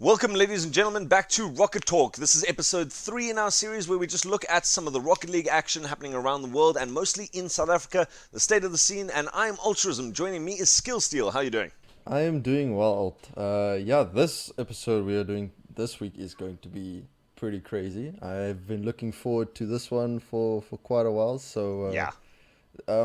Welcome, ladies and gentlemen, back to Rocket Talk. This is episode 3 in our series where we just look at some of the Rocket League action happening around the world and mostly in South Africa, the state of the scene, and I'm Ultrism. Joining me is Skill Steel. How are you doing? I am doing well, Alt. This episode we are doing this week is going to be pretty crazy. I've been looking forward to this one for quite a while, so Yeah.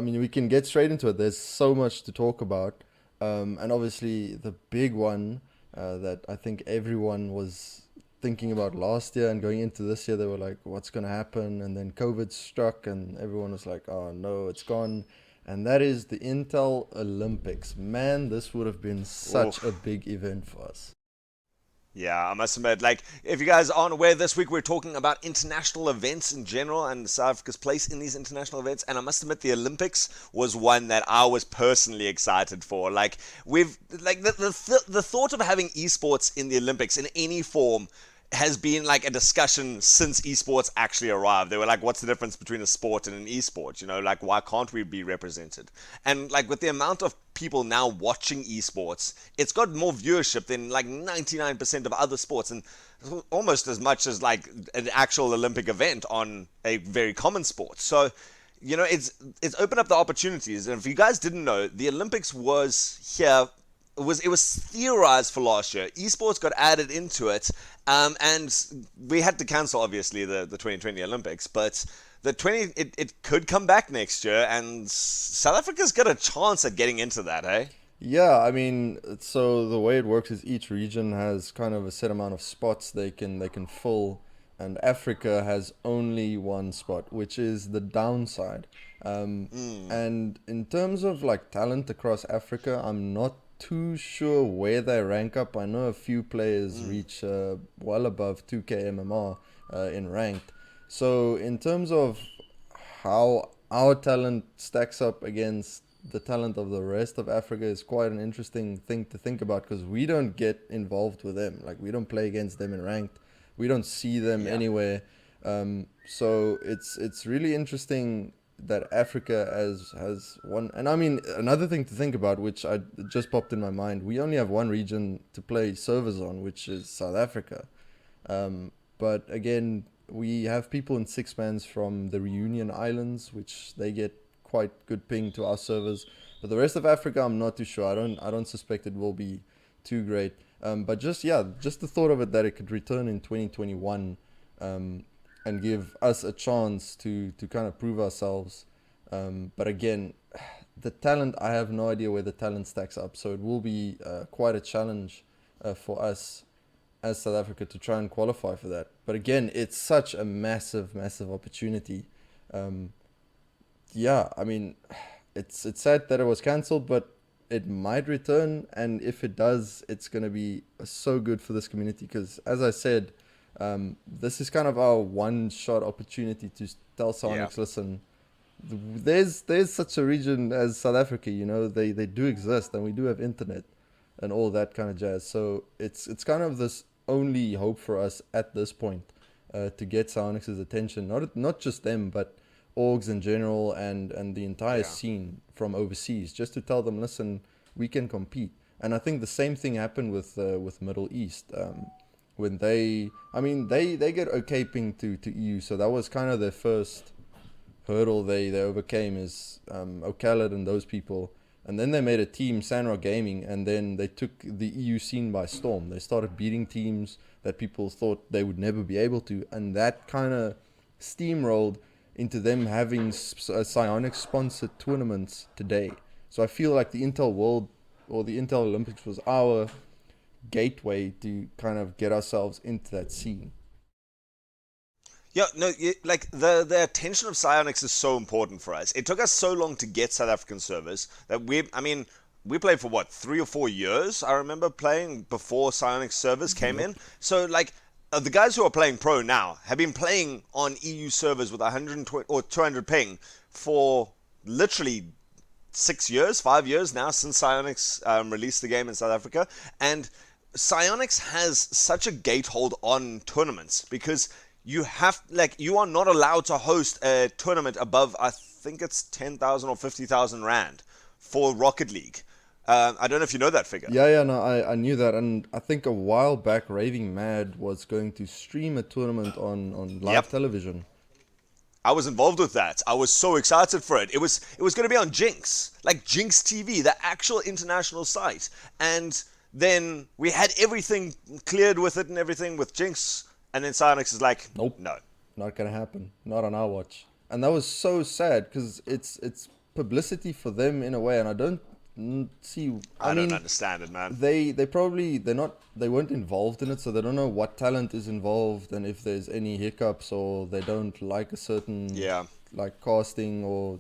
we can get straight into it. There's so much to talk about, and obviously the big one that I think everyone was thinking about last year and going into this year, they were like, "What's going to happen?" And then COVID struck, and everyone was like, "Oh no, it's gone." And that is the Intel Olympics. Man, this would have been such a Oof. big event for us. Yeah, I must admit, if you guys aren't aware, this week we're talking about international events in general and South Africa's place in these international events. And I must admit, the Olympics was one that I was personally excited for. The thought of having esports in the Olympics in any form has been like a discussion since esports actually arrived. They were like, what's the difference between a sport and an esport? Why can't we be represented? And like with the amount of people now watching esports, it's got more viewership than like 99% of other sports, and almost as much as like an actual Olympic event on a very common sport. So it's opened up the opportunities. And if you guys didn't know, the Olympics was here. It was theorized for last year. Esports got added into it, and we had to cancel obviously the 2020 Olympics, but it could come back next year, and South Africa's got a chance at getting into that, eh? Yeah, so the way it works is each region has kind of a set amount of spots they can fill, and Africa has only one spot, which is the downside. And in terms of like talent across Africa, I'm not too sure where they rank up. I know a few players reach well above 2K MMR in ranked. So in terms of how our talent stacks up against the talent of the rest of Africa is quite an interesting thing to think about because we don't get involved with them. Like we don't play against them in ranked. We don't see them Yeah. anywhere. So it's really interesting that Africa has one. And I mean another thing to think about, which I just popped in my mind. We only have one region to play servers on, which is South Africa. But again, we have people in six mans from the Reunion Islands, which they get quite good ping to our servers. But the rest of Africa, I'm not too sure. I don't suspect it will be too great. But just the thought of it that it could return in 2021, and give us a chance to kind of prove ourselves. But again, the talent, I have no idea where the talent stacks up. So it will be quite a challenge for us as South Africa to try and qualify for that. But again, it's such a massive, massive opportunity. Um, yeah, I mean, it's sad that it was cancelled, but it might return, and if it does, it's gonna be so good for this community. Because as I said, this is kind of our one-shot opportunity to tell Yeah. Sonics, listen, there's such a region as South Africa. They do exist, and we do have internet and all that kind of jazz. So it's kind of this only hope for us at this point to get Psionics' attention. Not just them, but orgs in general and the entire Yeah. scene from overseas, just to tell them, listen, we can compete. And I think the same thing happened with Middle East. When they get okay ping to EU, so that was kind of their first hurdle they overcame is O'Khaled and those people. And then they made a team, Sanra Gaming, and then they took the EU scene by storm. They started beating teams that people thought they would never be able to, and that kind of steamrolled into them having Psionics sponsored tournaments today. So I feel like the Intel World or the Intel Olympics was our gateway to kind of get ourselves into that scene. Yeah, no, like the attention of Psionics is so important for us. It took us so long to get South African servers that we played for what, 3 or 4 years. I remember playing before Psionics servers came Yep. in. So like the guys who are playing pro now have been playing on EU servers with 120 or 200 ping for literally 6 years, 5 years now since Psionics released the game in South Africa, and Psionics has such a gatehold on tournaments because you are not allowed to host a tournament above, I think it's 10,000 or 50,000 rand for Rocket League. I don't know if you know that figure. Yeah, no, I knew that, and I think a while back, Raving Mad was going to stream a tournament on live Yep. television. I was involved with that. I was so excited for it. It was going to be on Jinx, like Jinx TV, the actual international site. And then we had everything cleared with it and everything with Jinx. And then Psyonix is like, Nope, no. not gonna happen. Not on our watch. And that was so sad because it's publicity for them in a way, and I don't see. I I don't mean, understand it, man. they weren't involved in it, so they don't know what talent is involved and if there's any hiccups, or they don't like a certain Yeah. like casting, or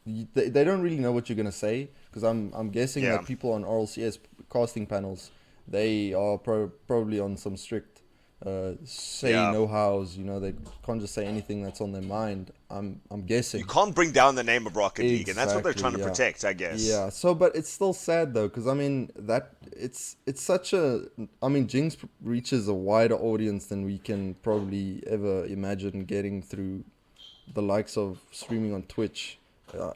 they don't really know what you're gonna say, because I'm guessing Yeah. that people on RLCS casting panels, they are probably on some strict say Yeah. no hows. They can't just say anything that's on their mind. I'm guessing. You can't bring down the name of Rocket League, and that's what they're Exactly, trying to yeah. protect, I guess. Yeah, so but it's still sad though, because I mean that it's such a, I mean, Jinx reaches a wider audience than we can probably ever imagine getting through the likes of streaming on Twitch,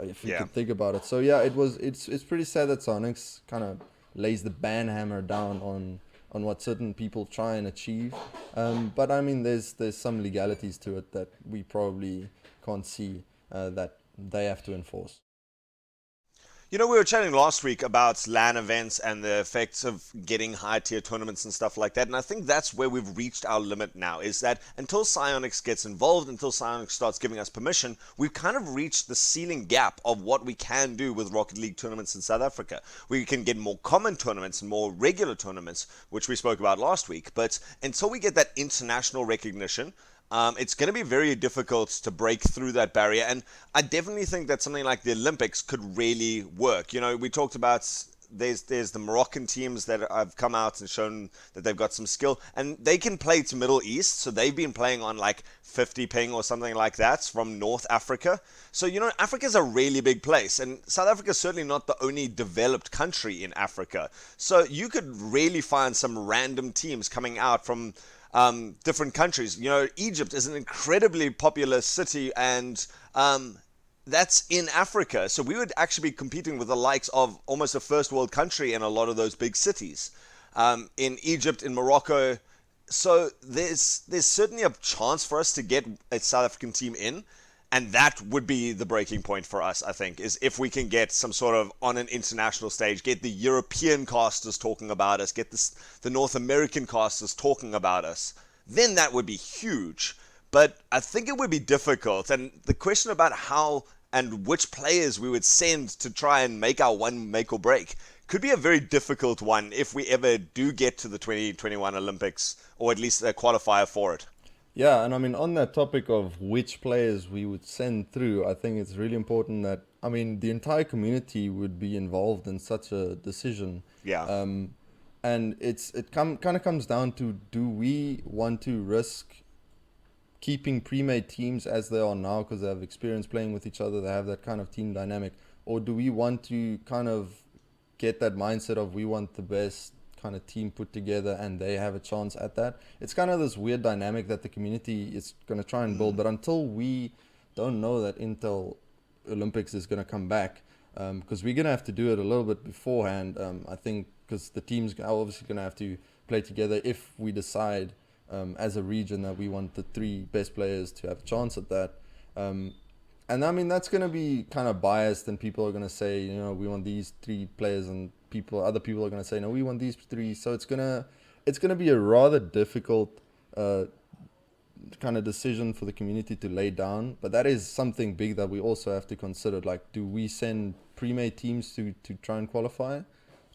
if you Yeah. could think about it. So yeah, it's pretty sad that Sonics kind of lays the ban hammer down on what certain people try and achieve. But I mean, there's some legalities to it that we probably can't see, that they have to enforce. You know, we were chatting last week about LAN events and the effects of getting high tier tournaments and stuff like that. And I think that's where we've reached our limit now, is that until Psyonix gets involved, until Psyonix starts giving us permission, we've kind of reached the ceiling gap of what we can do with Rocket League tournaments in South Africa. We can get more common tournaments and more regular tournaments, which we spoke about last week. But until we get that international recognition, it's going to be very difficult to break through that barrier. And I definitely think that something like the Olympics could really work. You know, we talked about there's the Moroccan teams that have come out and shown that they've got some skill, and they can play to Middle East. So they've been playing on like 50 ping or something like that from North Africa. So, you know, Africa's a really big place, and South Africa is certainly not the only developed country in Africa. So you could really find some random teams coming out from different countries. You know, Egypt is an incredibly popular city, and that's in Africa. So we would actually be competing with the likes of almost a first world country in a lot of those big cities. In Egypt, in Morocco. So there's certainly a chance for us to get a South African team in. And that would be the breaking point for us, I think, is if we can get some sort of, on an international stage, get the European casters talking about us, get the North American casters talking about us, then that would be huge. But I think it would be difficult. And the question about how and which players we would send to try and make our one make or break could be a very difficult one if we ever do get to the 2021 Olympics, or at least a qualifier for it. Yeah, and I mean, on that topic of which players we would send through, I think it's really important that, I mean, the entire community would be involved in such a decision. Yeah. And kind of comes down to, do we want to risk keeping pre-made teams as they are now because they have experience playing with each other, they have that kind of team dynamic, or do we want to kind of get that mindset of we want the best kind of team put together and they have a chance at that? It's kind of this weird dynamic that the community is going to try and build, but until we don't know that Intel Olympics is going to come back, because we're going to have to do it a little bit beforehand, I think, because the teams are obviously going to have to play together if we decide as a region that we want the three best players to have a chance at that. And I mean, that's going to be kind of biased, and people are going to say, you know, we want these three players, and other people are going to say, no, we want these three. So it's going to be a rather difficult kind of decision for the community to lay down. But that is something big that we also have to consider. Like, do we send pre-made teams to try and qualify,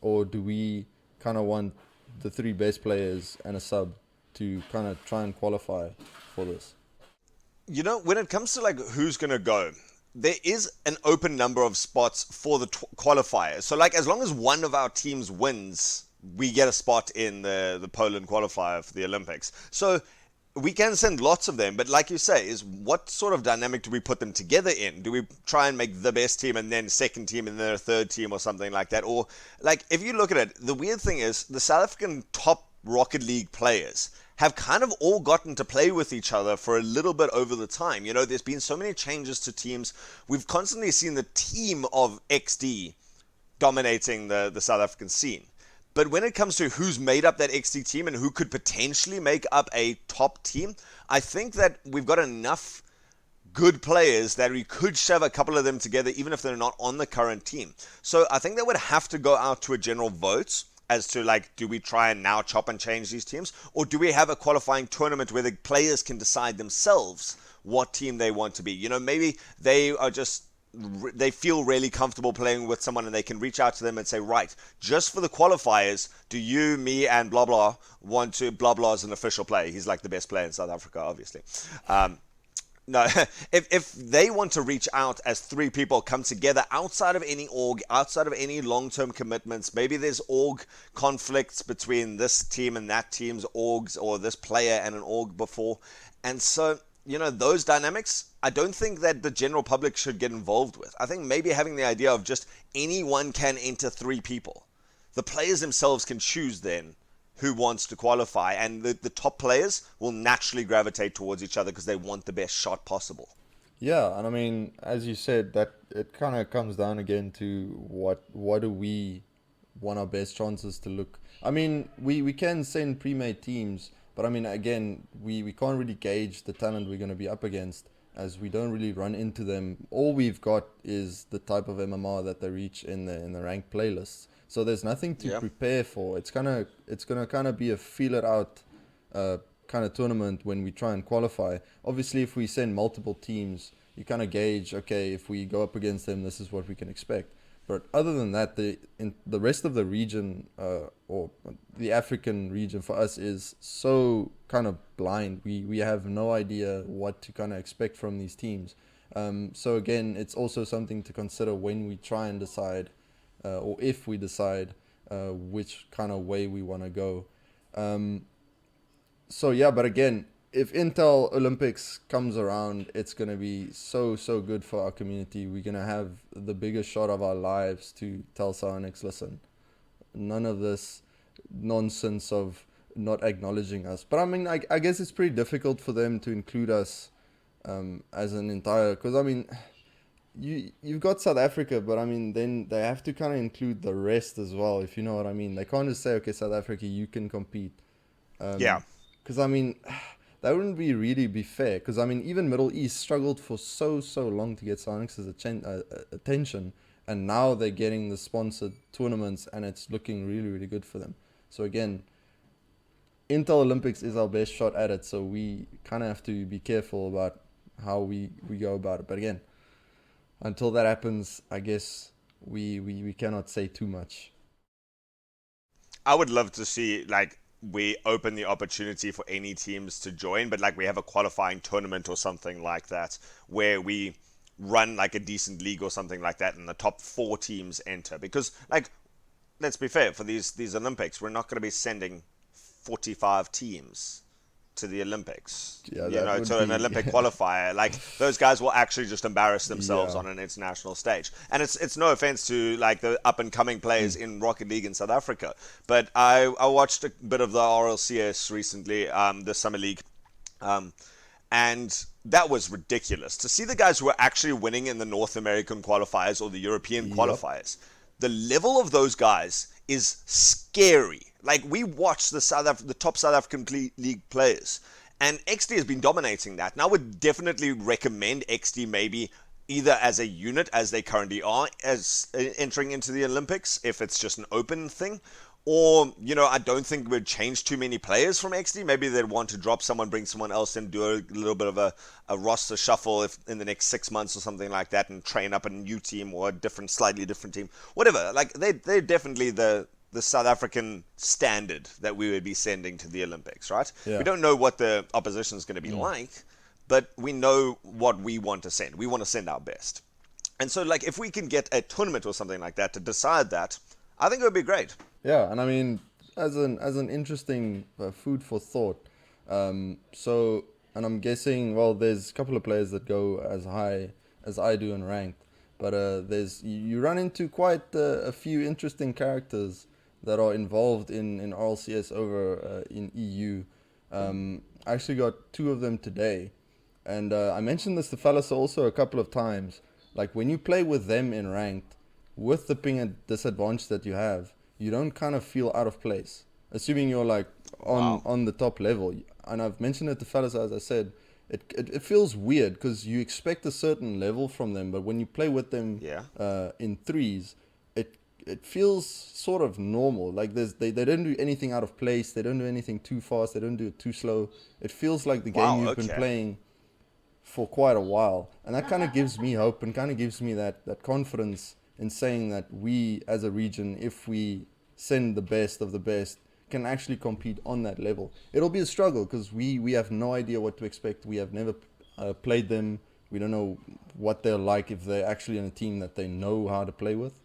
or do we kind of want the three best players and a sub to kind of try and qualify for this? You know, when it comes to like who's going to go, there is an open number of spots for the qualifiers. So like, as long as one of our teams wins, we get a spot in the Poland qualifier for the Olympics. So we can send lots of them, but like you say, is what sort of dynamic do we put them together in? Do we try and make the best team and then second team and then a third team or something like that? Or like, if you look at it, the weird thing is the South African top Rocket League players have kind of all gotten to play with each other for a little bit over the time. You know, there's been so many changes to teams. We've constantly seen the team of XD dominating the South African scene. But when it comes to who's made up that XD team and who could potentially make up a top team, I think that we've got enough good players that we could shove a couple of them together even if they're not on the current team. So I think they would have to go out to a general vote as to like, do we try and now chop and change these teams, or do we have a qualifying tournament where the players can decide themselves what team they want to be? You know, maybe they feel really comfortable playing with someone and they can reach out to them and say, right, just for the qualifiers, do you, me, and blah blah want to, blah blah as an official player? He's like the best player in South Africa, obviously. No, if they want to reach out as three people, come together outside of any org, outside of any long-term commitments, maybe there's org conflicts between this team and that team's orgs, or this player and an org before. And so, you know, those dynamics, I don't think that the general public should get involved with. I think maybe having the idea of just anyone can enter three people. The players themselves can choose then who wants to qualify, and the top players will naturally gravitate towards each other because they want the best shot possible. Yeah, and I mean, as you said, that it kind of comes down again to what do we want our best chances to look. I mean, we can send pre-made teams, but I mean, again, we can't really gauge the talent we're going to be up against, as we don't really run into them. All we've got is the type of MMR that they reach in the ranked playlists. So there's nothing to prepare for. It's gonna kind of be a feel it out kind of tournament when we try and qualify. Obviously, if we send multiple teams, you kind of gauge, okay, if we go up against them, this is what we can expect. But other than that, the rest of the region, or the African region for us, is so kind of blind. We have no idea what to kind of expect from these teams. So again, it's also something to consider when we try and decide, or if we decide which kind of way we want to go. So yeah, but again, if Intel Olympics comes around, it's going to be so good for our community. We're going to have the biggest shot of our lives to tell Psionics, listen, none of this nonsense of not acknowledging us. But I mean, I guess it's pretty difficult for them to include us as an entire, because I mean, you've got South Africa, but I mean, then they have to kind of include the rest as well, if you know what I mean. They can't just say, okay, South Africa, you can compete. Yeah. Because I mean, that wouldn't really be fair. Because I mean, even Middle East struggled for so long to get Psionics' attention, and now they're getting the sponsored tournaments, and it's looking really good for them. So again, Intel Olympics is our best shot at it, so we kind of have to be careful about how we go about it. But again, until that happens, I guess we cannot say too much. I would love to see, like, we open the opportunity for any teams to join, but like we have a qualifying tournament or something like that where we run like a decent league or something like that, and the top 4 teams enter. Because, like, let's be fair, for these Olympics, we're not going to be sending 45 teams to the Olympics, Yeah, you that know, would to an be Olympic qualifier. Like, those guys will actually just embarrass themselves on an international stage. And it's no offense to like the up and coming players in Rocket League in South Africa, but I watched a bit of the RLCS recently, the Summer League, and that was ridiculous to see the guys who were actually winning in the North American qualifiers or the European qualifiers. The level of those guys is scary. Like, we watch the top South African league players, and XD has been dominating that. And I would definitely recommend XD maybe either as a unit, as they currently are, as entering into the Olympics, if it's just an open thing. Or, you know, I don't think we'd change too many players from XD. Maybe they'd want to drop someone, bring someone else in, do a little bit of a roster shuffle if in the next 6 months or something like that, and train up a new team or a slightly different team. Whatever. Like, they're definitely the South African standard that we would be sending to the Olympics, right? Yeah. We don't know what the opposition is going to be like, but we know what we want to send. We want to send our best. And so, like, if we can get a tournament or something like that to decide that, I think it would be great. Yeah, and I mean, as an interesting food for thought. So, and I'm guessing, well, there's a couple of players that go as high as I do in ranked, but there's you run into quite a few interesting characters that are involved in RLCS over in EU. I actually got 2 of them today, and I mentioned this to Fellas also a couple of times. Like, when you play with them in ranked, with the ping disadvantage that you have, you don't kind of feel out of place, assuming you're like Wow. on the top level. And I've mentioned it to fellas, as I said, it feels weird because you expect a certain level from them, but when you play with them Yeah. in threes, it feels sort of normal. Like they don't do anything out of place. They don't do anything too fast. They don't do it too slow. It feels like the game Wow. you've been Okay. playing for quite a while, and that kind of gives me hope and kind of gives me that confidence in saying that we as a region, if we send the best of the best, can actually compete on that level. It'll be a struggle because we have no idea what to expect. We have never played them. We don't know what they're like, if they're actually in a team that they know how to play with.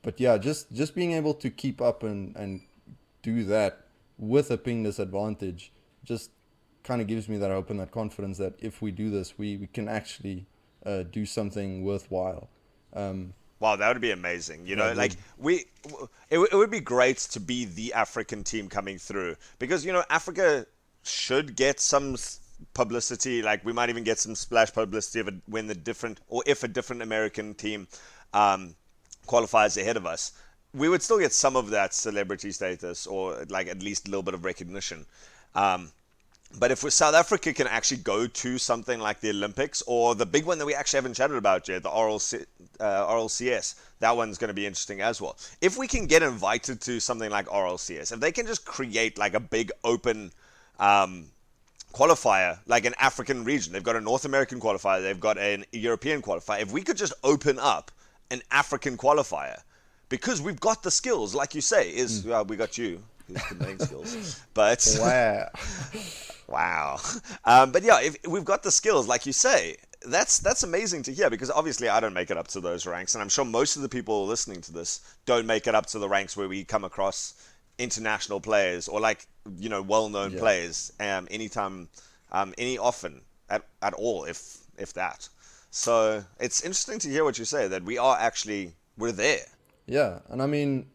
But yeah, just being able to keep up and do that with a ping disadvantage just kind of gives me that hope and that confidence that if we do this, we can actually do something worthwhile. Um, Wow, that would be amazing. You yeah, know, it like would. it would be great to be the African team coming through because Africa should get some publicity. Like we might even get some splash publicity of when the different or if a different American team um, qualifies ahead of us. We would still get some of that celebrity status or like at least a little bit of recognition. Um, but if South Africa can actually go to something like the Olympics or the big one that we actually haven't chatted about yet, the RLCS, that one's going to be interesting as well. If we can get invited to something like RLCS, if they can just create like a big open um, qualifier, like an African region, they've got a North American qualifier, they've got an European qualifier. If we could just open up an African qualifier, because we've got the skills, like you say, Mm. we got you, who's the main skills, but Wow. wow. But yeah, if we've got the skills, like you say, that's amazing to hear because obviously I don't make it up to those ranks, and I'm sure most of the people listening to this don't make it up to the ranks where we come across international players or like well-known Yeah. players anytime, any often at all, if that. So it's interesting to hear what you say that we're there. Yeah, and I mean,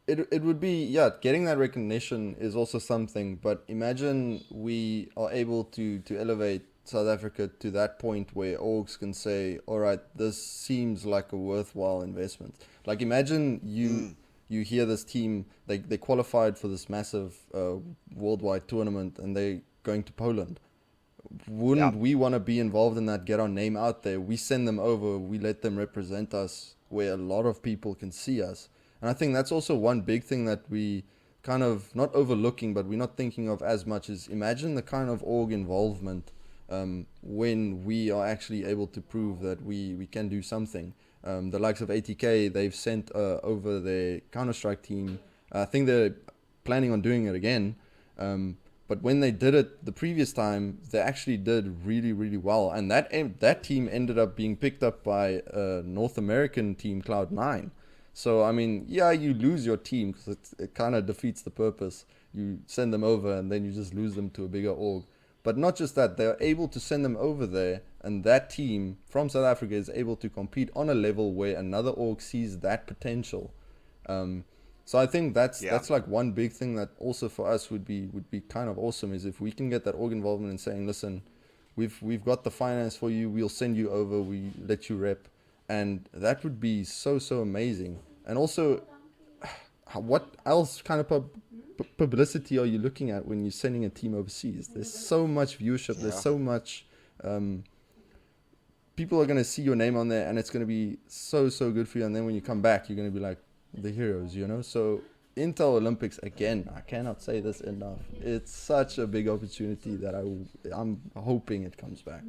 it would be, yeah, getting that recognition is also something, but imagine we are able to elevate South Africa to that point where orgs can say, all right, this seems like a worthwhile investment. Like imagine you hear this team, they qualified for this massive worldwide tournament and they going to Poland. Yeah. Wouldn't we want to be involved in that, get our name out there? We send them over, we let them represent us where a lot of people can see us. And I think that's also one big thing that we kind of not overlooking, but we're not thinking of as much, is imagine the kind of org involvement when we are actually able to prove that we can do something. The likes of ATK, they've sent over their Counter-Strike team. I think they're planning on doing it again. But when they did it the previous time, they actually did really, really well. And that team ended up being picked up by a North American team, Cloud9. So, I mean, yeah, you lose your team because it kind of defeats the purpose. You send them over and then you just lose them to a bigger org. But not just that, they're able to send them over there, and that team from South Africa is able to compete on a level where another org sees that potential. Um, so I think Yeah. that's like one big thing that also for us would be kind of awesome, is if we can get that org involvement and saying, listen, we've got the finance for you, we'll send you over, we let you rep, and that would be so amazing. And also, what else kind of publicity are you looking at when you're sending a team overseas? There's so much viewership. There's Yeah. so much. People are going to see your name on there, and it's going to be so good for you. And then when you come back, you're going to be like the heroes, you know. So Intel Olympics again. I cannot say this enough. It's such a big opportunity that I'm hoping it comes back.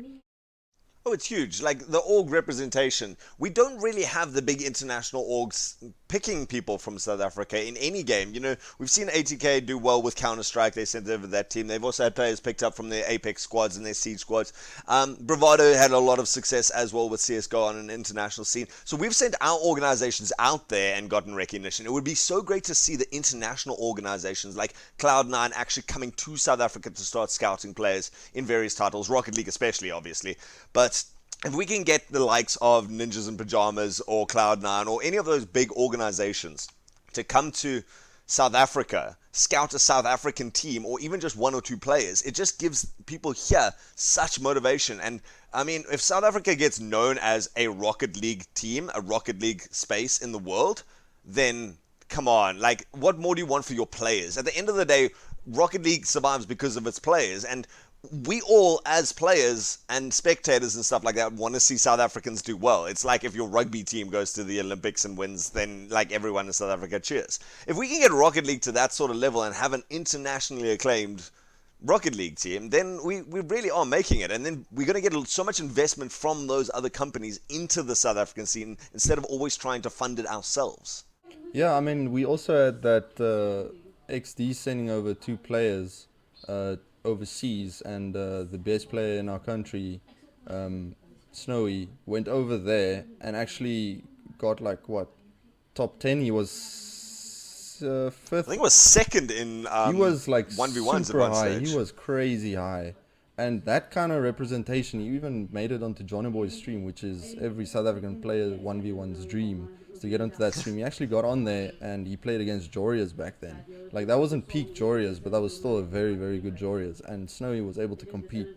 Oh, it's huge. Like the org representation, we don't really have the big international orgs picking people from South Africa in any game. We've seen ATK do well with Counter-Strike. They sent over that team. They've also had players picked up from their Apex squads and their Siege squads. Bravado had a lot of success as well with CSGO on an international scene. So we've sent our organizations out there and gotten recognition. It would be so great to see the international organizations like Cloud9 actually coming to South Africa to start scouting players in various titles, Rocket League especially, obviously. But if we can get the likes of Ninjas in Pajamas or Cloud9 or any of those big organizations to come to South Africa, scout a South African team, or even just one or two players, it just gives people here such motivation. And I mean, if South Africa gets known as a Rocket League team, a Rocket League space in the world, then come on, like, what more do you want for your players? At the end of the day, Rocket League survives because of its players, and we all, as players and spectators and stuff like that, want to see South Africans do well. It's like if your rugby team goes to the Olympics and wins, then like everyone in South Africa cheers. If we can get Rocket League to that sort of level and have an internationally acclaimed Rocket League team, then we really are making it. And then we're going to get so much investment from those other companies into the South African scene instead of always trying to fund it ourselves. Yeah, I mean, we also had that XD sending over two players overseas, and the best player in our country, Snowy, went over there and actually got like what, top 10. He was I fifth. think it was second in He was like 1v1s at super one high. stage. He was crazy high. And that kind of representation, he even made it onto Johnny Boy's stream, which is every South African player 1v1's dream, is to get onto that stream. He actually got on there and he played against Jorias back then. Like, that wasn't peak Jorias, but that was still a very, very good Jorias. And Snowy was able to compete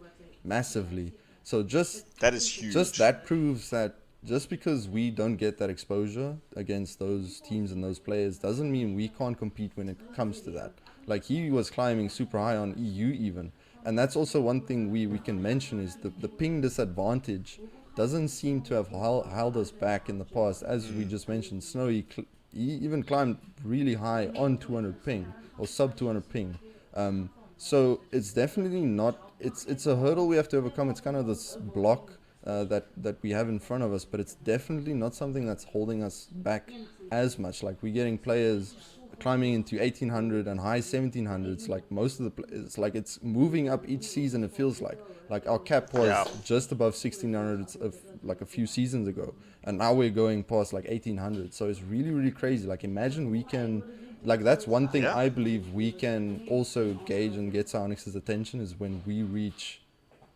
massively. So That is huge. just that proves that just because we don't get that exposure against those teams and those players doesn't mean we can't compete when it comes to that. Like, he was climbing super high on EU even. And that's also one thing we can mention is the ping disadvantage doesn't seem to have held us back in the past. As we just mentioned, Snowy, he even climbed really high on 200 ping or sub 200 ping. So it's definitely not, it's a hurdle we have to overcome. It's kind of this block that we have in front of us, but it's definitely not something that's holding us back as much. Like, we're getting players climbing into 1800 and high 1700s. Like, most of the it's like it's moving up each season. It feels like our cap was just above 1600 of like a few seasons ago, and now we're going past like 1800. So it's really, really crazy. Like, imagine we can, like, that's one thing I believe we can also gauge and get Psionix's attention is when we reach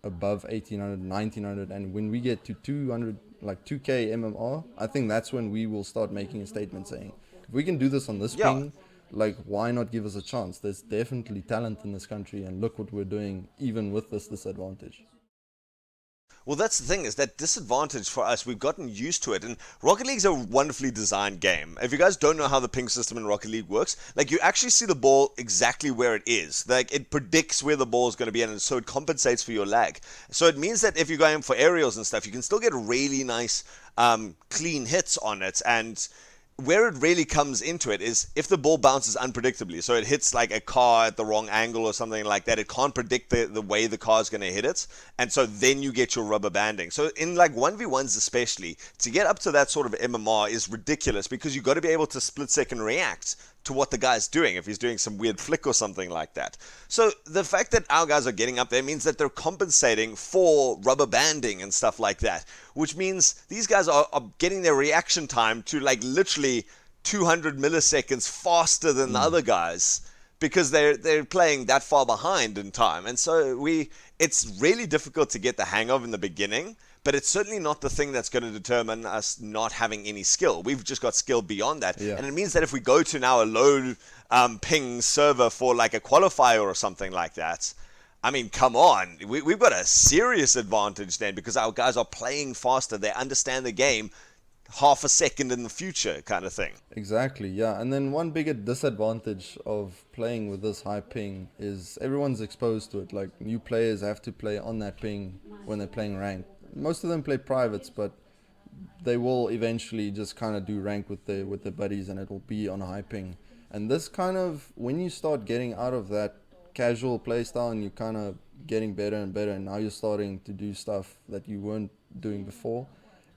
above 1800, 1900, and when we get to 200, like 2k mmr, I think that's when we will start making a statement saying, if we can do this on this ping, like, why not give us a chance? There's definitely talent in this country, and look what we're doing even with this disadvantage. Well, that's the thing, is that disadvantage for us, we've gotten used to it. And Rocket League's a wonderfully designed game. If you guys don't know how the ping system in Rocket League works, like, you actually see the ball exactly where it is. Like, it predicts where the ball is going to be, and so it compensates for your lag. So it means that if you're going for aerials and stuff, you can still get really nice, clean hits on it. And where it really comes into it is if the ball bounces unpredictably. So it hits like a car at the wrong angle or something like that. It can't predict the way the car is going to hit it. And so then you get your rubber banding. So in like 1v1s especially, to get up to that sort of MMR is ridiculous because you've got to be able to split second react to what the guy's doing if he's doing some weird flick or something like that. So the fact that our guys are getting up there means that they're compensating for rubber banding and stuff like that, which means these guys are getting their reaction time to like literally 200 milliseconds faster than the other guys because they're playing that far behind in time. And so it's really difficult to get the hang of in the beginning, but it's certainly not the thing that's going to determine us not having any skill. We've just got skill beyond that. And it means that if we go to now a low ping server for like a qualifier or something like that, I mean, come on. We've got a serious advantage then because our guys are playing faster. They understand the game half a second in the future kind of thing. Exactly, yeah. And then one bigger disadvantage of playing with this high ping is everyone's exposed to it. Like, new players have to play on that ping when they're playing ranked. Most of them play privates, but they will eventually just kind of do rank with their buddies, and it'll be on a high ping. And this kind of, when you start getting out of that casual play style and you're kind of getting better and better, and now you're starting to do stuff that you weren't doing before,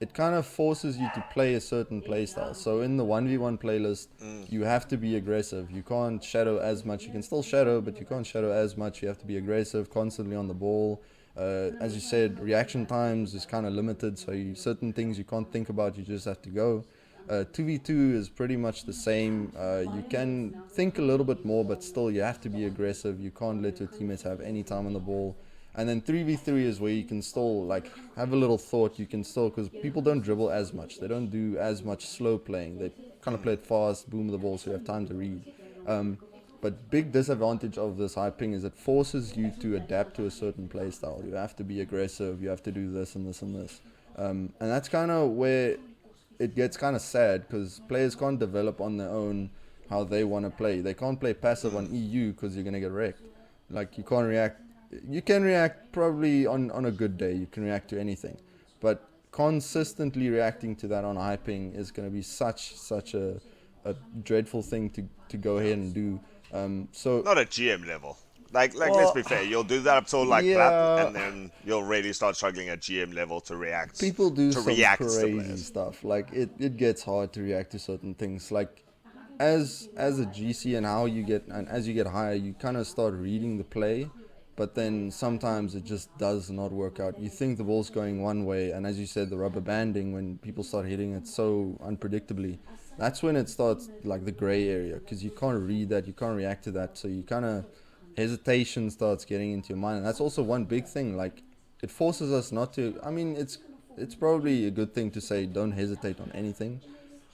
it kind of forces you to play a certain play style. So in the 1v1 playlist, you have to be aggressive. You can't shadow as much. You can still shadow, but you can't shadow as much. You have to be aggressive, constantly on the ball. As you said, reaction times is kind of limited, so certain things you can't think about, you just have to go. 2v2 is pretty much the same. You can think a little bit more, but still you have to be aggressive. You can't let your teammates have any time on the ball. And then 3v3 is where you can still like have a little thought. You can still, because people don't dribble as much. They don't do as much slow playing. They kind of play it fast, boom the ball, so you have time to read. But big disadvantage of this high ping is it forces you to adapt to a certain play style. You have to be aggressive. You have to do this and this and this. And that's kind of where it gets kind of sad because players can't develop on their own how they want to play. They can't play passive on EU because you're going to get wrecked. Like you can't react. You can react probably on a good day. You can react to anything. But consistently reacting to that on high ping is going to be such a dreadful thing to go ahead and do. So Not at GM level. Like let's well, be fair. You'll do that up till like plat, yeah, and then you'll really start struggling at GM level to react people do to some react to crazy players. stuff. Like it gets hard to react to certain things. Like as a GC and how you get and as you get higher, you kind of start reading the play, but then sometimes it just does not work out. You think the ball's going one way, and as you said, the rubber banding when people start hitting it so unpredictably, that's when it starts like the gray area because you can't read that, you can't react to that, so you kind of hesitation starts getting into your mind, and that's also one big thing. Like it forces us not to. I mean, it's probably a good thing to say don't hesitate on anything,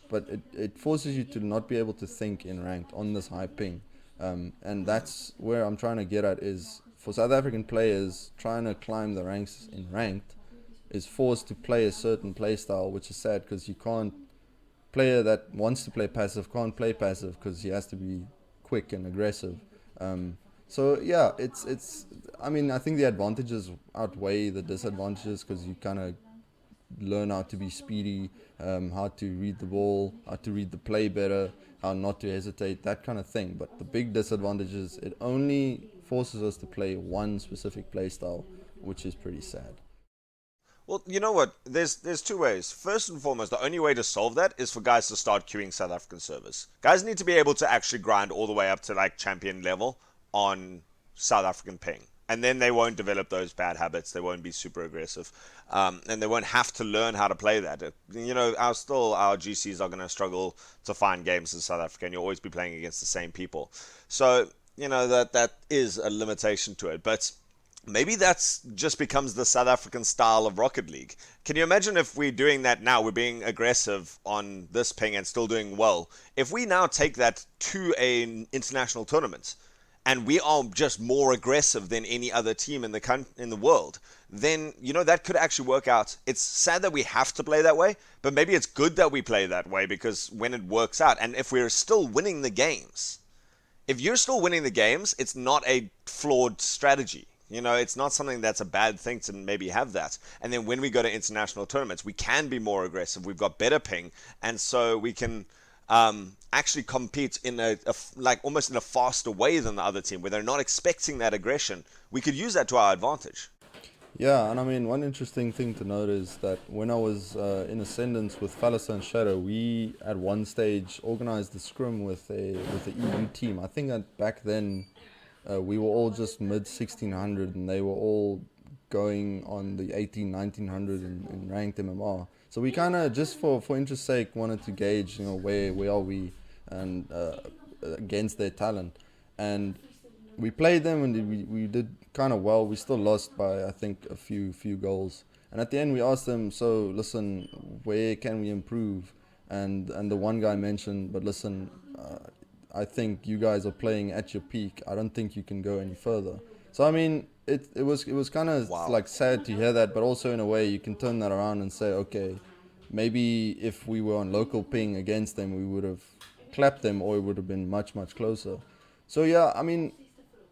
but it forces you to not be able to think in ranked on this high ping. And that's where I'm trying to get at is for South African players trying to climb the ranks in ranked is forced to play a certain play style, which is sad because you can't player that wants to play passive can't play passive because he has to be quick and aggressive. So yeah, it's. I mean, I think the advantages outweigh the disadvantages because you kind of learn how to be speedy, how to read the ball, how to read the play better, how not to hesitate, that kind of thing. But the big disadvantage is it only forces us to play one specific play style, which is pretty sad. Well, you know what? There's two ways. First and foremost, the only way to solve that is for guys to start queuing South African servers. Guys need to be able to actually grind all the way up to like champion level on South African ping. And then they won't develop those bad habits. They won't be super aggressive, and they won't have to learn how to play that. Our GCs are going to struggle to find games in South Africa, and you'll always be playing against the same people. So that is a limitation to it. But maybe that's just becomes the South African style of Rocket League. Can you imagine if we're doing that now? We're being aggressive on this ping and still doing well. If we now take that to an international tournament and we are just more aggressive than any other team in the world, then that could actually work out. It's sad that we have to play that way, but maybe it's good that we play that way because when it works out, and if we're still winning the games, if you're still winning the games, it's not a flawed strategy. It's not something that's a bad thing to maybe have that. And then when we go to international tournaments, we can be more aggressive. We've got better ping, and so we can actually compete in like almost in a faster way than the other team, where they're not expecting that aggression. We could use that to our advantage. Yeah, and I mean, one interesting thing to note is that when I was in Ascendance with Falasa and Shadow, we at one stage organized a scrim with the EU team. I think that back then we were all just mid 1600 and they were all going on the 1900 in ranked MMR. So we kind of, just for interest's sake, wanted to gauge, where are we and against their talent. And we played them and we did kind of well. We still lost by, I think, a few goals. And at the end we asked them, so listen, where can we improve? And the one guy mentioned, but listen, I think you guys are playing at your peak. I don't think you can go any further. So I mean, it was kind of Wow. like sad to hear that, but also in a way you can turn that around and say, okay, maybe if we were on local ping against them, we would have clapped them, or it would have been much closer. So yeah, I mean,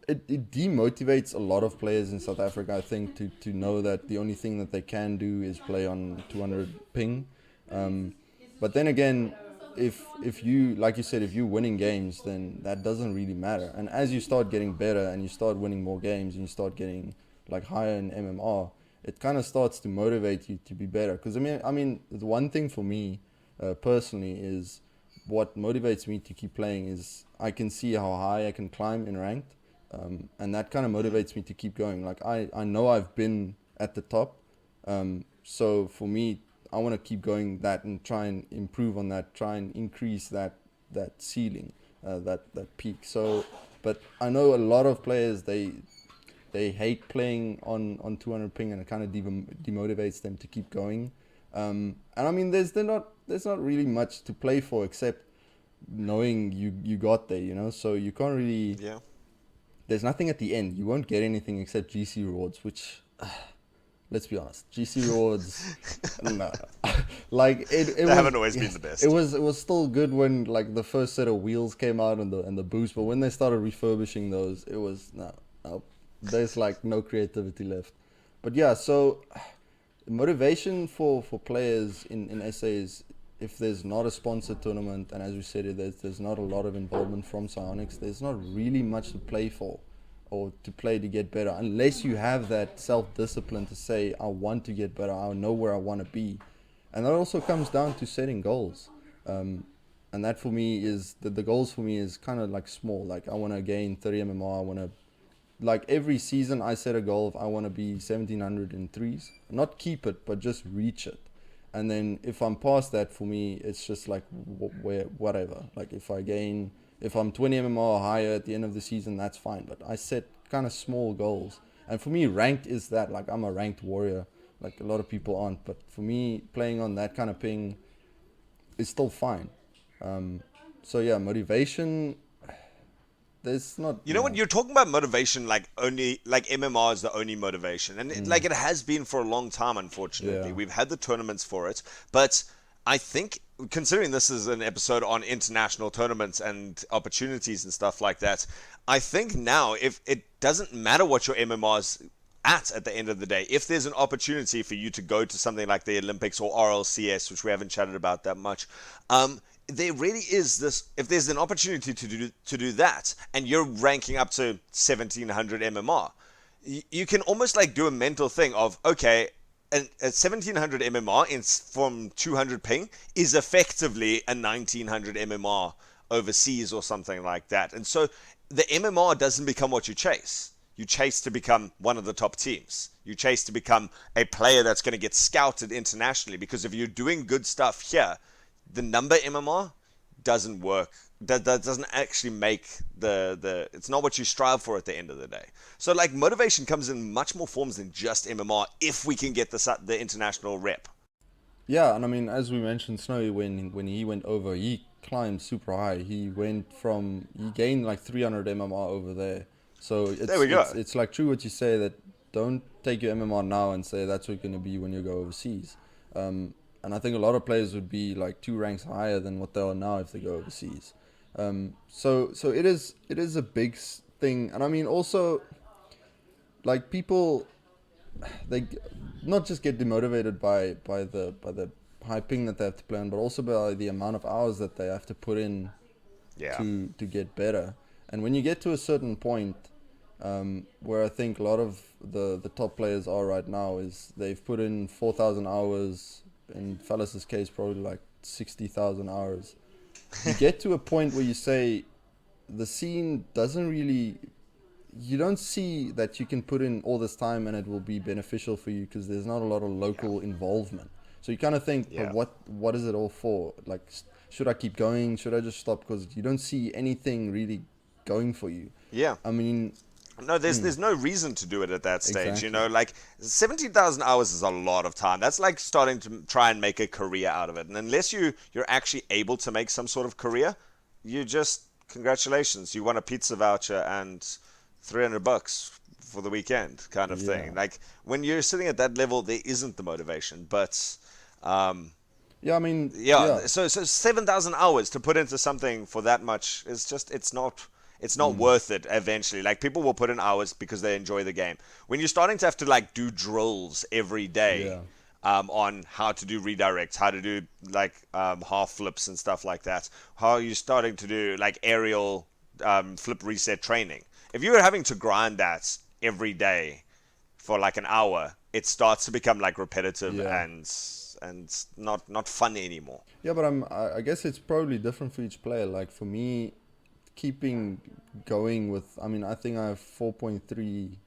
it demotivates a lot of players in South Africa, I think, to know that the only thing that they can do is play on 200 ping. But then again, if you, like you said, if you're winning games, then that doesn't really matter. And as you start getting better and you start winning more games and you start getting like higher in MMR, it kind of starts to motivate you to be better. Because I mean, the one thing for me personally is what motivates me to keep playing is I can see how high I can climb in ranked, and that kind of motivates me to keep going. Like I know I've been at the top, so for me, I want to keep going that and try and improve on that, try and increase that ceiling, that peak. So, but I know a lot of players, they hate playing on 200 ping, and it kind of demotivates them to keep going. And I mean, there's not really much to play for except knowing you got there, you know. So you can't really. Yeah. There's nothing at the end. You won't get anything except GC rewards, which, let's be honest, GC rewards, no. Like it They was, haven't always been yes, the best. it was still good when like the first set of wheels came out and the boost, but when they started refurbishing those, it was no, no. There's like no creativity left. But yeah, so motivation for players in SA is if there's not a sponsored tournament, and as we said, there's not a lot of involvement from Psionics, there's not really much to play for or to play to get better unless you have that self-discipline to say, I want to get better, I know where I want to be. And that also comes down to setting goals. And that for me is, the goals for me is kind of like small. Like I want to gain 30 mmR, I want to, like every season I set a goal of I want to be 1700 in threes. Not keep it, but just reach it. And then if I'm past that, for me, it's just like whatever. Like if I'm 20 mmR or higher at the end of the season, that's fine. But I set kind of small goals. And for me, ranked is that. Like I'm a ranked warrior. Like a lot of people aren't. But for me, playing on that kind of ping is still fine. So yeah, motivation, there's not, You know what? You're talking about motivation like only like MMR is the only motivation, and like it has been for a long time. Unfortunately, yeah. we've had the tournaments for it, but I think considering this is an episode on international tournaments and opportunities and stuff like that, I think now if it doesn't matter what your MMR is at the end of the day, if there's an opportunity for you to go to something like the Olympics or RLCS, which we haven't chatted about that much, there really is this. If there's an opportunity to do that, and you're ranking up to 1700 mmr, you can almost like do a mental thing of okay, a 1700 mmr from 200 ping is effectively a 1900 mmr overseas or something like that, and so the mmr doesn't become what you chase. You chase to become one of the top teams. You chase to become a player that's going to get scouted internationally, because if you're doing good stuff here, the number MMR doesn't work. That doesn't actually make the it's not what you strive for at the end of the day. So like motivation comes in much more forms than just MMR if we can get the international rep. Yeah, and I mean, as we mentioned, Snowy, when he went over, he climbed super high. He gained like 300 mmR over there. So There we go. it's like true what you say, that don't take your mmR now and say that's what you're going to be when you go overseas. And I think a lot of players would be like 2 ranks higher than what they are now if they go overseas. So it is a big thing, and I mean also, like people, they not just get demotivated by the high ping that they have to play on, but also by the amount of hours that they have to put in Yeah. to get better. And when you get to a certain point, where I think a lot of the top players are right now, is they've put in 4,000 hours. In Fallis's case, probably like 60,000 hours. You get to a point where you say the scene doesn't really. You don't see that you can put in all this time and it will be beneficial for you, because there's not a lot of local involvement. So you kind of think, but Yeah. what is it all for? Like, should I keep going? Should I just stop? Because you don't see anything really going for you. Yeah. I mean, No, there's no reason to do it at that stage. You exactly. know, like 17,000 hours is a lot of time. That's like starting to try and make a career out of it. And unless you're actually able to make some sort of career, you just congratulations, you won a pizza voucher and $300 for the weekend, kind of Yeah. thing. Like when you're sitting at that level, there isn't the motivation. But um, Yeah, I mean, yeah, yeah. so 7,000 hours to put into something for that much is just it's not worth it eventually. Like people will put in hours because they enjoy the game. When you're starting to have to like do drills every day Yeah. on how to do redirects, how to do like half flips and stuff like that, how are you starting to do like aerial flip reset training? If you're having to grind that every day for like an hour, it starts to become like repetitive Yeah. and not fun anymore. Yeah, but I guess it's probably different for each player. Like for me, keeping going with, I mean, I think I have 4.3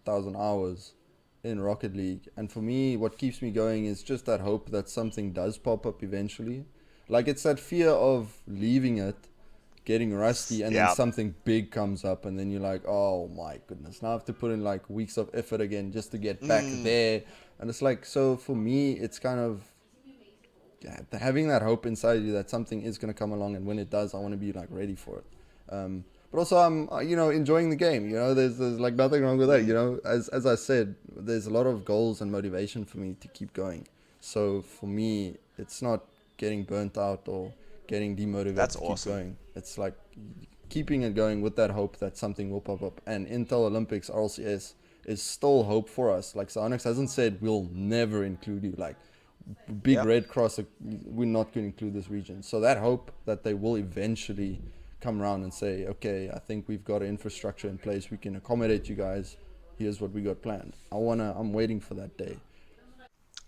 thousand hours in Rocket League, and for me, what keeps me going is just that hope that something does pop up eventually. Like it's that fear of leaving it, getting rusty, and then Yeah. something big comes up, and then you're like, oh my goodness, now I have to put in like weeks of effort again just to get back there. And it's like, so for me, it's kind of, having that hope inside you that something is going to come along, and when it does, I want to be like ready for it. But also, I'm enjoying the game. There's like nothing wrong with that. As I said, there's a lot of goals and motivation for me to keep going. So for me, it's not getting burnt out or getting demotivated That's to awesome. keep going. It's like keeping it going with that hope that something will pop up. And Intel Olympics RLCS is still hope for us. Like Onyx hasn't said we'll never include you. Like big Yeah. Red Cross, we're not going to include this region. So that hope that they will eventually come around and say, okay, I think we've got an infrastructure in place. We can accommodate you guys. Here's what we got planned. I'm waiting for that day.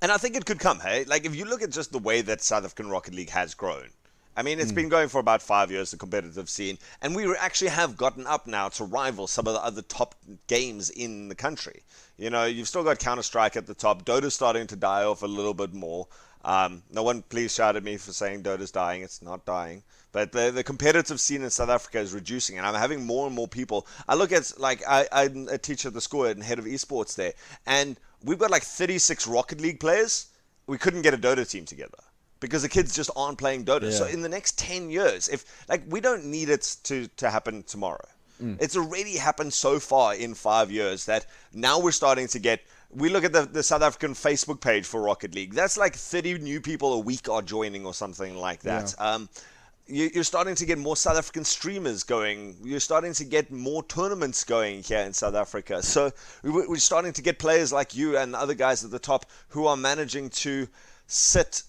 And I think it could come, hey? Like, if you look at just the way that South African Rocket League has grown, I mean, it's been going for about 5 years, the competitive scene, and we actually have gotten up now to rival some of the other top games in the country. You've still got Counter-Strike at the top. Dota's starting to die off a little bit more. No one please shout at me for saying Dota's dying. It's not dying. But the competitive scene in South Africa is reducing, and I'm having more and more people. I look at, like, I'm a teacher at the school and head of esports there, and we've got like 36 Rocket League players. We couldn't get a Dota team together because the kids just aren't playing Dota. Yeah. So in the next 10 years, we don't need it to happen tomorrow. It's already happened so far in 5 years that now we're starting to get. We look at the South African Facebook page for Rocket League. That's like 30 new people a week are joining or something like that. Yeah. You're starting to get more South African streamers going. You're starting to get more tournaments going here in South Africa. So we're starting to get players like you and other guys at the top who are managing to sit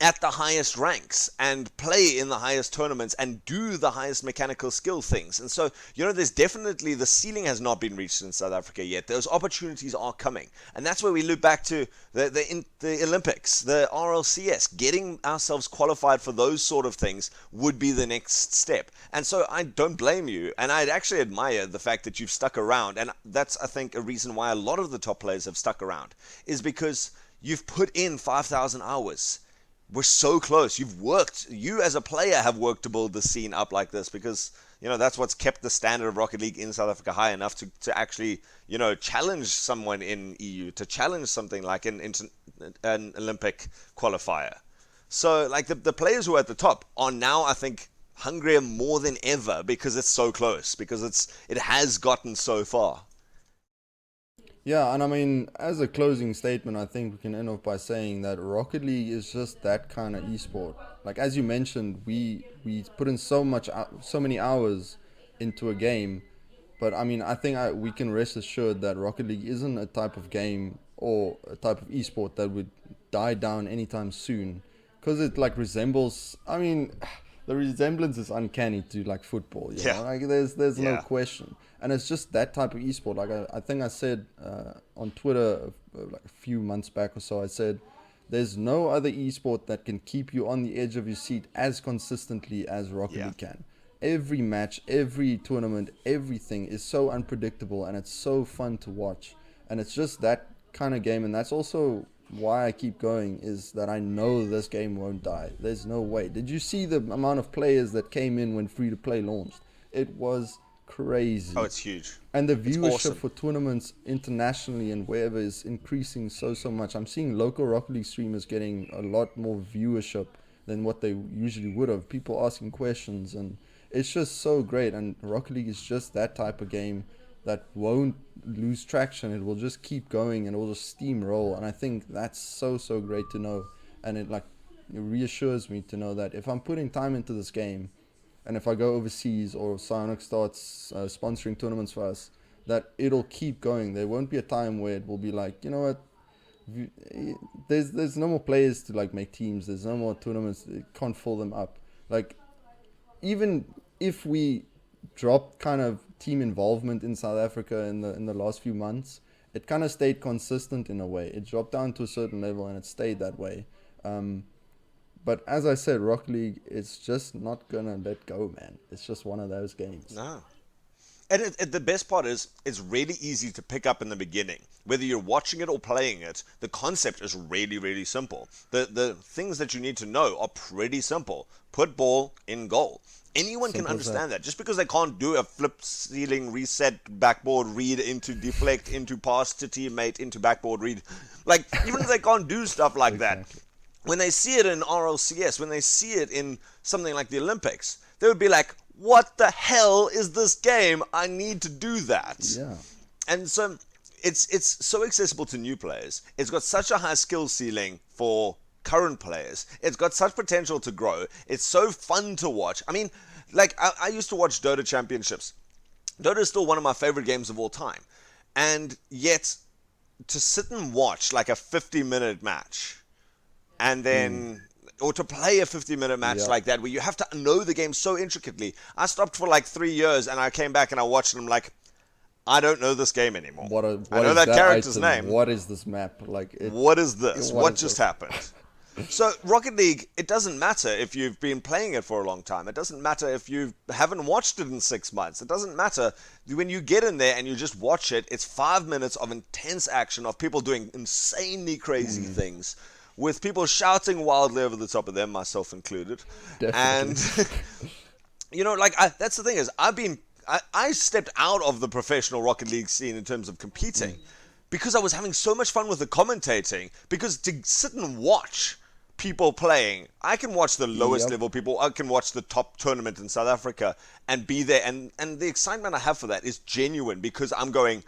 at the highest ranks and play in the highest tournaments and do the highest mechanical skill things. And so, there's definitely, the ceiling has not been reached in South Africa yet. Those opportunities are coming. And that's where we loop back to the Olympics, the RLCS. Getting ourselves qualified for those sort of things would be the next step. And so I don't blame you. And I'd actually admire the fact that you've stuck around. And that's, I think, a reason why a lot of the top players have stuck around, is because you've put in 5,000 hours. We're so close. You as a player have worked to build the scene up like this because, that's what's kept the standard of Rocket League in South Africa high enough to actually, challenge someone in EU, to challenge something like an Olympic qualifier. So, like, the players who are at the top are now, I think, hungrier more than ever because it's so close, because it has gotten so far. Yeah, and I mean, as a closing statement, I think we can end off by saying that Rocket League is just that kind of esport. Like as you mentioned, we put in so many hours into a game, but I mean, I think we can rest assured that Rocket League isn't a type of game or a type of esport that would die down anytime soon, because it like resembles. I mean, the resemblance is uncanny to like football. You Yeah. know? Like there's no Yeah. question, and it's just that type of esport. Like I think I said on Twitter like a few months back or so, I said there's no other esport that can keep you on the edge of your seat as consistently as Rocket Yeah. League can. Every match, every tournament, everything is so unpredictable, and it's so fun to watch. And it's just that kind of game, and that's also why I keep going, is that I know this game won't die. There's no way. Did you see the amount of players that came in when free to play launched? It was crazy. Oh, it's huge. And the It's viewership awesome. for tournaments internationally and wherever is increasing so much. I'm seeing local Rocket League streamers getting a lot more viewership than what they usually would have. People asking questions, and it's just so great. And Rocket League is just that type of game that won't lose traction. It will just keep going, and it will just steamroll. And I think that's so great to know. And it reassures me to know that if I'm putting time into this game, and if I go overseas or Psionic starts sponsoring tournaments for us, that it'll keep going. There won't be a time where it will be like, you know what, there's no more players to like make teams. There's no more tournaments. It can't fill them up. Like, even if we dropped kind of team involvement in South Africa in the last few months, it kind of stayed consistent in a way. It dropped down to a certain level and it stayed that way. But as I said, Rocket League is just not gonna let go, man. It's just one of those games. No. And the best part is, it's really easy to pick up in the beginning. Whether you're watching it or playing it, the concept is really, really simple. The things that you need to know are pretty simple. Put ball in goal. Anyone can Simple as that. understand that. Just because they can't do a flip ceiling, reset, backboard read into deflect, into pass to teammate, into backboard read. Like, even if they can't do stuff like that, Exactly. when they see it in RLCS, when they see it in something like the Olympics, they would be like, what the hell is this game? I need to do that. Yeah. And so it's so accessible to new players. It's got such a high skill ceiling for current players. It's got such potential to grow. It's so fun to watch. I mean, like I used to watch Dota championships. Dota is still one of my favorite games of all time. And yet to sit and watch like a 50-minute match and then or to play a 50-minute match Yeah. like that where you have to know the game so intricately. I stopped for like 3 years and I came back and I watched and I'm like, I don't know this game anymore. I What know is that that character's item? name. What is this map? Like What is this? what What is just this? happened? So Rocket League, it doesn't matter if you've been playing it for a long time. It doesn't matter if you haven't watched it in 6 months. It doesn't matter when you get in there and you just watch it. It's 5 minutes of intense action of people doing insanely crazy things, with people shouting wildly over the top of them, myself included. Definitely. And like that's the thing is I stepped out of the professional Rocket League scene in terms of competing because I was having so much fun with the commentating. Because to sit and watch people playing, I can watch the lowest Yep. level people, I can watch the top tournament in South Africa and be there, and the excitement I have for that is genuine because I'm going,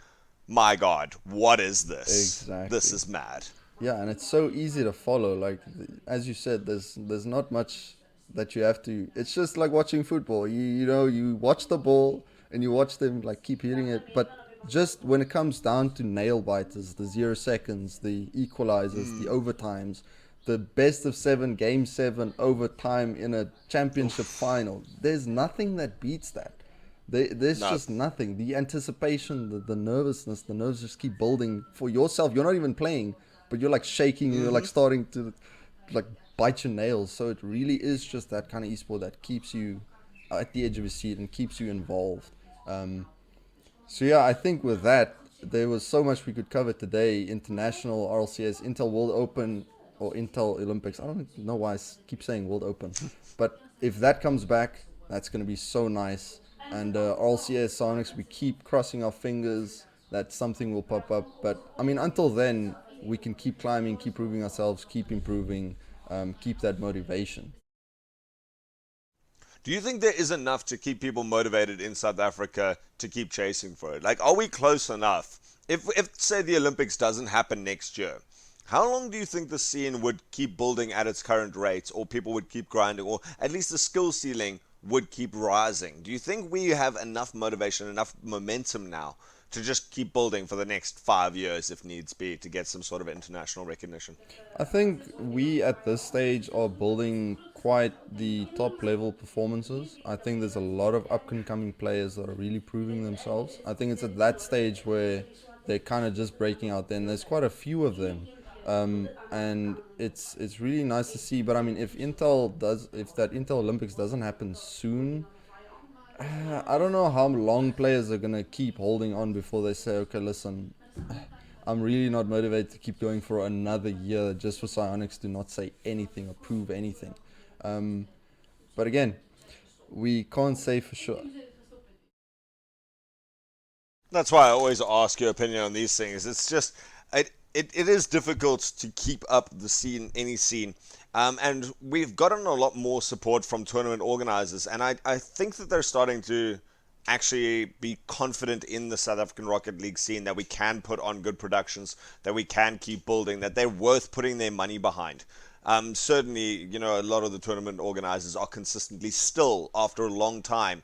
my God, what is this? This Exactly. is mad. Yeah, and it's so easy to follow. Like as you said, there's not much that you have to. It's just like watching football. You watch the ball and you watch them like keep hitting it. But just when it comes down to nail biters, the 0 seconds, the equalizers, the overtimes, the best of seven, game seven overtime in a championship final, there's nothing that beats that. There's No. just nothing. The anticipation, the nervousness, the nerves just keep building for yourself. You're not even playing, but you're like shaking. You're like starting to like bite your nails. So it really is just that kind of esport that keeps you at the edge of your seat and keeps you involved. Um, so yeah, I think with that, there was so much we could cover today. International RLCS, Intel World Open, or Intel Olympics. I don't know why keep saying World Open, but if that comes back, that's going to be so nice. And RLCS Sonics, we keep crossing our fingers that something will pop up. But I mean, until then, we can keep climbing, keep proving ourselves, keep improving, keep that motivation. Do you think there is enough to keep people motivated in South Africa to keep chasing for it? Like, are we close enough? If say the Olympics doesn't happen next year, how long do you think the scene would keep building at its current rate, or people would keep grinding, or at least the skill ceiling would keep rising? Do you think we have enough motivation, enough momentum now to just keep building for the next 5 years, if needs be, to get some sort of international recognition? I think we at this stage are building quite the top level performances. I think there's a lot of up and coming players that are really proving themselves. I think it's at that stage where they're kind of just breaking out there, and there's quite a few of them. And it's really nice to see. But I mean, if that Intel Olympics doesn't happen soon, I don't know how long players are gonna keep holding on before they say, okay, listen, I'm really not motivated to keep going for another year just for Psionics to not say anything or prove anything. Um, but again, we can't say for sure. That's why I always ask your opinion on these things. It's just it is difficult to keep up the scene, any scene, and we've gotten a lot more support from tournament organizers, and I think that they're starting to actually be confident in the South African Rocket League scene, that we can put on good productions, that we can keep building, that they're worth putting their money behind. Certainly, a lot of the tournament organizers are consistently still, after a long time,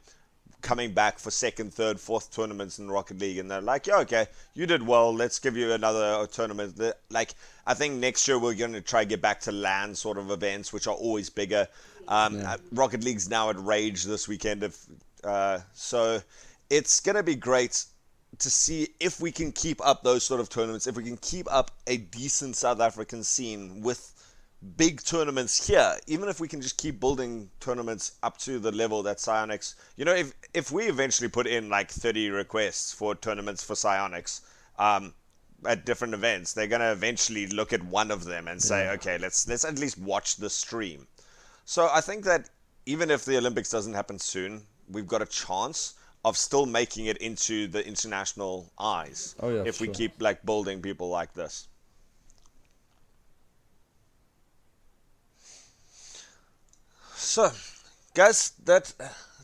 coming back for second, third, fourth tournaments in Rocket League, and they're like, yeah, okay, you did well. Let's give you another tournament. Like, I think next year we're going to try to get back to LAN sort of events, which are always bigger. Yeah. Rocket League's now at Rage this weekend, so it's going to be great to see if we can keep up those sort of tournaments, if we can keep up a decent South African scene with big tournaments here, even if we can just keep building tournaments up to the level that Psionics, if we eventually put in like 30 requests for tournaments for Psionics, at different events, they're going to eventually look at one of them and say, Yeah. okay, let's at least watch the stream. So I think that even if the Olympics doesn't happen soon, we've got a chance of still making it into the international eyes Oh yeah, for if we sure. keep like building people like this. So, guys, that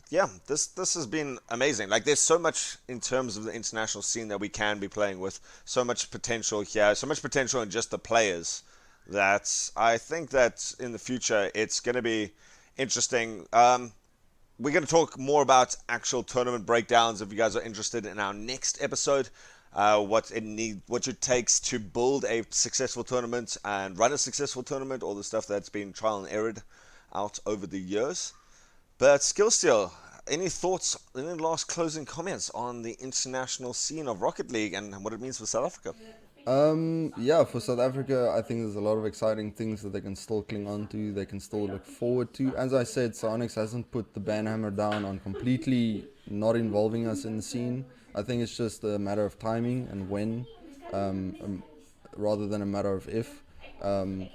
yeah, this has been amazing. Like, there's so much in terms of the international scene that we can be playing with. So much potential here. So much potential in just the players. That I think that in the future it's going to be interesting. We're going to talk more about actual tournament breakdowns if you guys are interested in our next episode. What it takes to build a successful tournament and run a successful tournament, all the stuff that's been trial and errored out over the years. But Skillsteel, any thoughts, any last closing comments on the international scene of Rocket League and what it means for South Africa? Yeah, for South Africa, I think there's a lot of exciting things that they can still cling on to, they can still look forward to. As I said, Sonics hasn't put the banhammer down on completely not involving us in the scene. I think it's just a matter of timing and when, um, rather than a matter of if.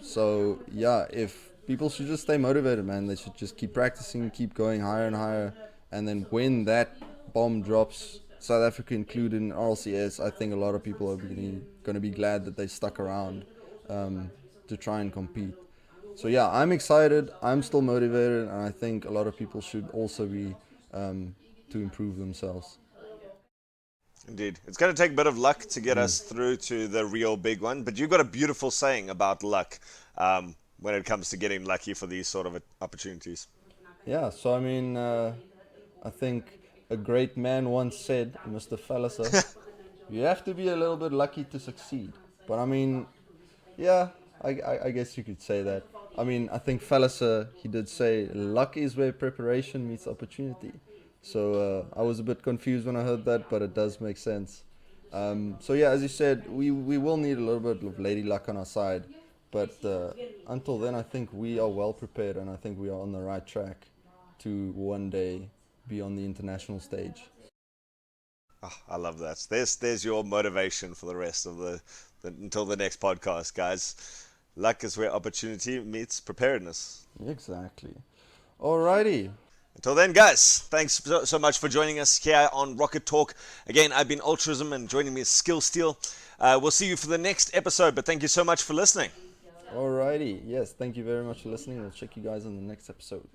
So yeah, if people should just stay motivated, man. They should just keep practicing, keep going higher and higher, and then when that bomb drops, South Africa included in RLCS, I think a lot of people are going to be glad that they stuck around to try and compete. So yeah, I'm excited. I'm still motivated, and I think a lot of people should also be to improve themselves. Indeed. It's going to take a bit of luck to get Mm. us through to the real big one, but you've got a beautiful saying about luck when it comes to getting lucky for these sort of opportunities. Yeah. So I mean, I think a great man once said, Mr. Fallacer, you have to be a little bit lucky to succeed. But I mean, yeah, I guess you could say that. I mean, I think Fallacer, he did say, luck is where preparation meets opportunity. So I was a bit confused when I heard that, but it does make sense. So yeah, as you said, we will need a little bit of lady luck on our side. But until then, I think we are well prepared and I think we are on the right track to one day be on the international stage. Oh, I love that. There's your motivation for the rest of until the next podcast, guys. Luck is where opportunity meets preparedness. Exactly. Alrighty. Until then, guys, thanks so much for joining us here on Rocket Talk. Again, I've been Altruism, and joining me is Skill Steel. We'll see you for the next episode, but thank you so much for listening. Alrighty. Yes, thank you very much for listening. We'll check you guys on the next episode.